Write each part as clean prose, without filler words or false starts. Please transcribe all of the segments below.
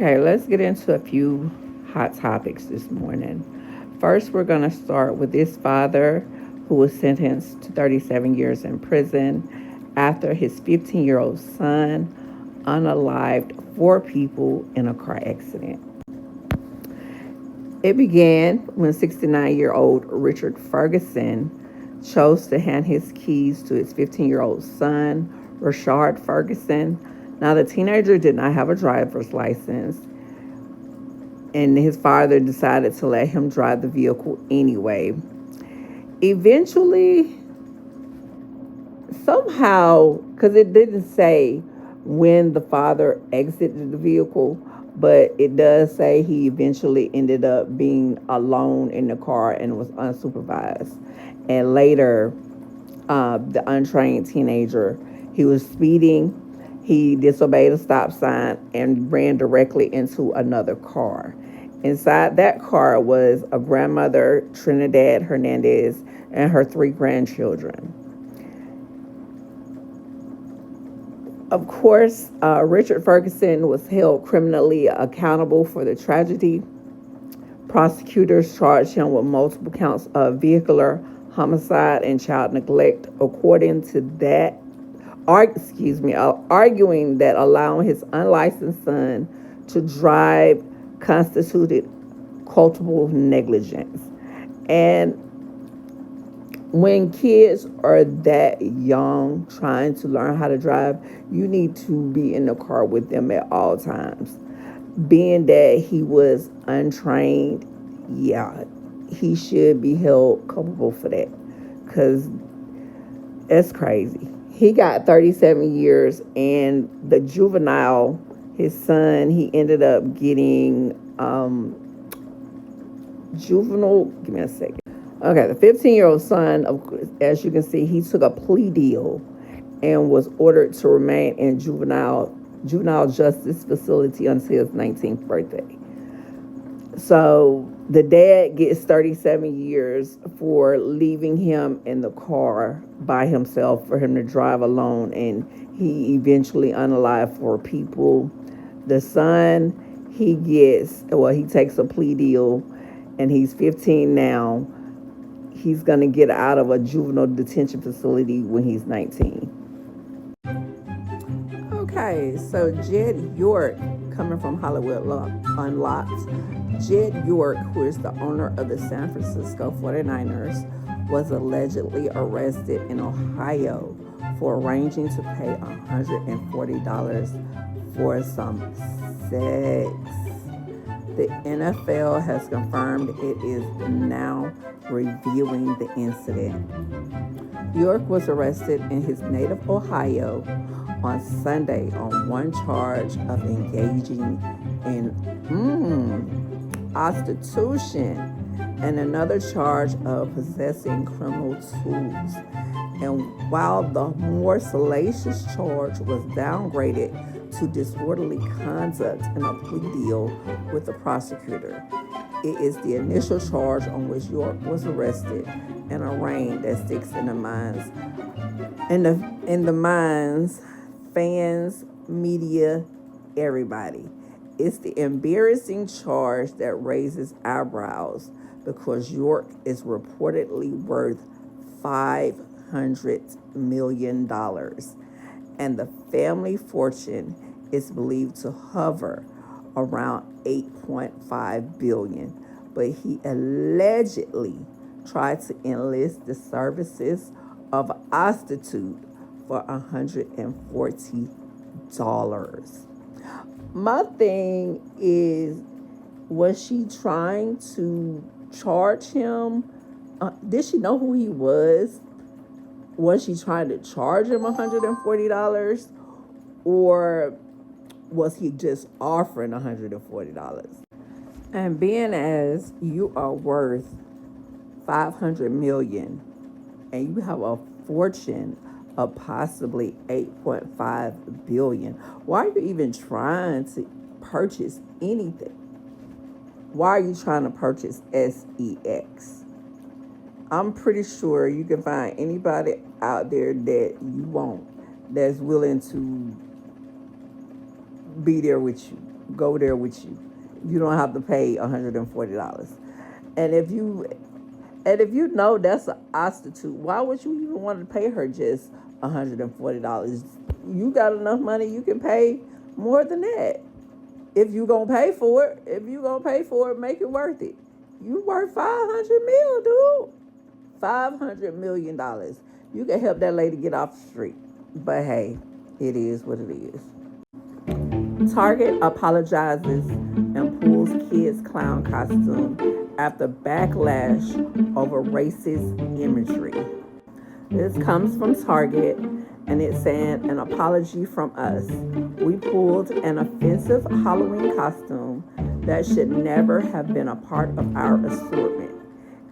Okay, let's get into a few hot topics this morning. First, we're going to start with this father who was sentenced to 37 years in prison after his 15-year-old son unalived four people in a car accident. It began when 69-year-old Richard Ferguson chose to hand his keys to his 15-year-old son, Rashard Ferguson. Now, the teenager did not have a driver's license, and his father decided to let him drive the vehicle anyway. Eventually, somehow, because it didn't say when the father exited the vehicle, but it does say he eventually ended up being alone in the car and was unsupervised. And later, the untrained teenager, he was speeding. He disobeyed a stop sign and ran directly into another car. Inside that car was a grandmother, Trinidad Hernandez, and her three grandchildren. Of course, Richard Ferguson was held criminally accountable for the tragedy. Prosecutors charged him with multiple counts of vehicular homicide and child neglect, according to that, arguing that allowing his unlicensed son to drive constituted culpable negligence. And when kids are that young trying to learn how to drive, you need to be in the car with them at all times. Being that he was untrained, yeah, he should be held culpable for that, because that's crazy. He got 37 years, and the juvenile, his son, he ended up getting juvenile. Give me a second. Okay, the 15-year-old son, as you can see, he took a plea deal and was ordered to remain in juvenile justice facility until his 19th birthday. So the dad gets 37 years for leaving him in the car by himself for him to drive alone, and he eventually unalived four people. The son, he takes a plea deal, and he's 15 now. He's going to get out of a juvenile detention facility when he's 19. Okay, so Jed York, coming from Hollywood Unlocked. Jed York, who is the owner of the San Francisco 49ers, was allegedly arrested in Ohio for arranging to pay $140 for some sex. The NFL has confirmed it is now reviewing the incident. York was arrested in his native Ohio on Sunday on one charge of engaging in prostitution and another charge of possessing criminal tools. And while the more salacious charge was downgraded to disorderly conduct in a plea deal with the prosecutor, it is the initial charge on which York was arrested and arraigned that sticks in the minds, fans, media, everybody. It's the embarrassing charge that raises eyebrows because York is reportedly worth $500 million, and the family fortune is believed to hover around $8.5 billion. But he allegedly tried to enlist the services of a prostitute for $140. My thing is, was she trying to charge him? Did she know who he was? Was she trying to charge him $140? Or was he just offering $140? And being as you are worth $500 million and you have a fortune of possibly $8.5 billion, why are you even trying to purchase anything? Why are you trying to purchase SEX? I'm pretty sure you can find anybody out there that you want that's willing to be there with you. go there with you. You don't have to pay $140. And if you know that's an prostitute, why would you even want to pay her just $140? You got enough money, you can pay more than that. If you gonna pay for it, make it worth it. You worth 500 mil, dude. $500 million. You can help that lady get off the street. But hey, it is what it is. Target apologizes and pulls kids' clown costume after backlash over racist imagery. This comes from Target, and it's saying an apology from us. We pulled an offensive Halloween costume that should never have been a part of our assortment.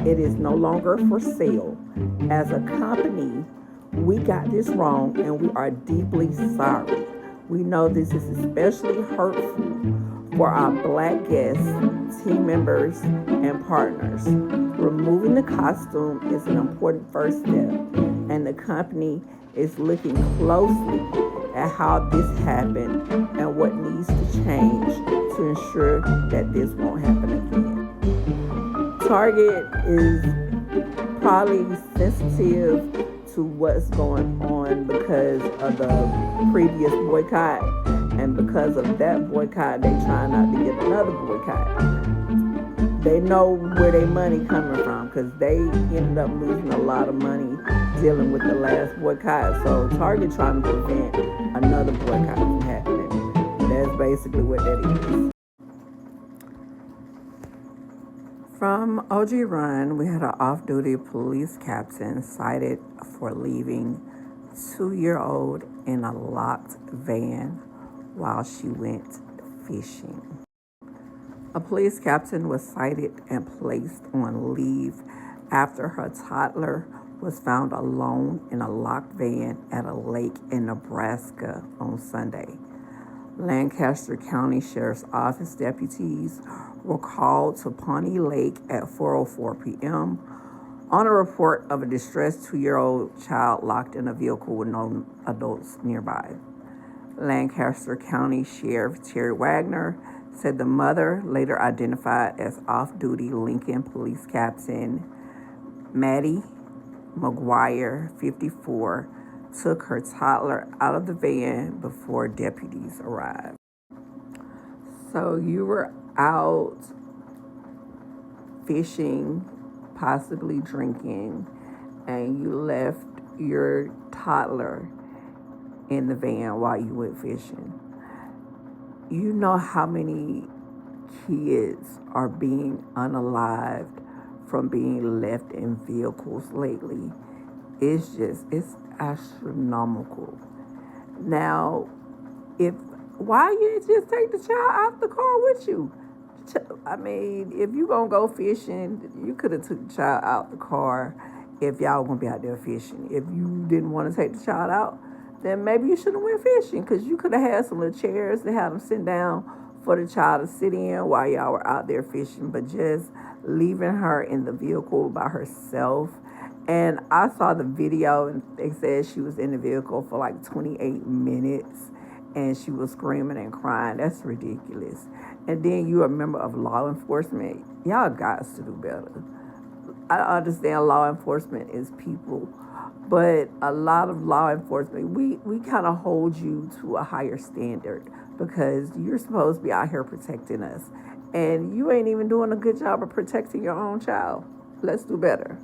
It is no longer for sale. As a company, we got this wrong and we are deeply sorry. We know this is especially hurtful for our Black guests, team members, and partners. Removing the costume is an important first step, and the company is looking closely at how this happened and what needs to change to ensure that this won't happen again. Target is probably sensitive to what's going on because of the previous boycott, and because of that boycott, they try not to get another boycott. They know where their money coming from because they ended up losing a lot of money dealing with the last boycott. So Target trying to prevent another boycott from happening. That's basically what that is. From OG Run, we had an off-duty police captain cited for leaving 2-year-old in a locked van while she went fishing. A police captain was cited and placed on leave after her toddler was found alone in a locked van at a lake in Nebraska on Sunday. Lancaster County Sheriff's Office deputies were called to Pawnee Lake at 4:04 p.m. on a report of a distressed 2-year-old child locked in a vehicle with no adults nearby. Lancaster County Sheriff Terry Wagner said the mother, later identified as off-duty Lincoln Police Captain Maddie McGuire, 54, took her toddler out of the van before deputies arrived. So you were out fishing, possibly drinking, and you left your toddler in the van while you went fishing. You know how many kids are being unalived from being left in vehicles lately. It's astronomical. Now, why you just take the child out the car with you? I mean, if you gonna go fishing, you could have took the child out the car if y'all gonna be out there fishing. If you didn't want to take the child out, then maybe you shouldn't have went fishing, because you could have had some little chairs to have them sit down for the child to sit in while y'all were out there fishing. But just leaving her in the vehicle by herself. And I saw the video, and they said she was in the vehicle for like 28 minutes and she was screaming and crying. That's ridiculous. And then you're a member of law enforcement. Y'all got to do better. I understand law enforcement is people, but a lot of law enforcement, we kind of hold you to a higher standard because you're supposed to be out here protecting us. And you ain't even doing a good job of protecting your own child. Let's do better.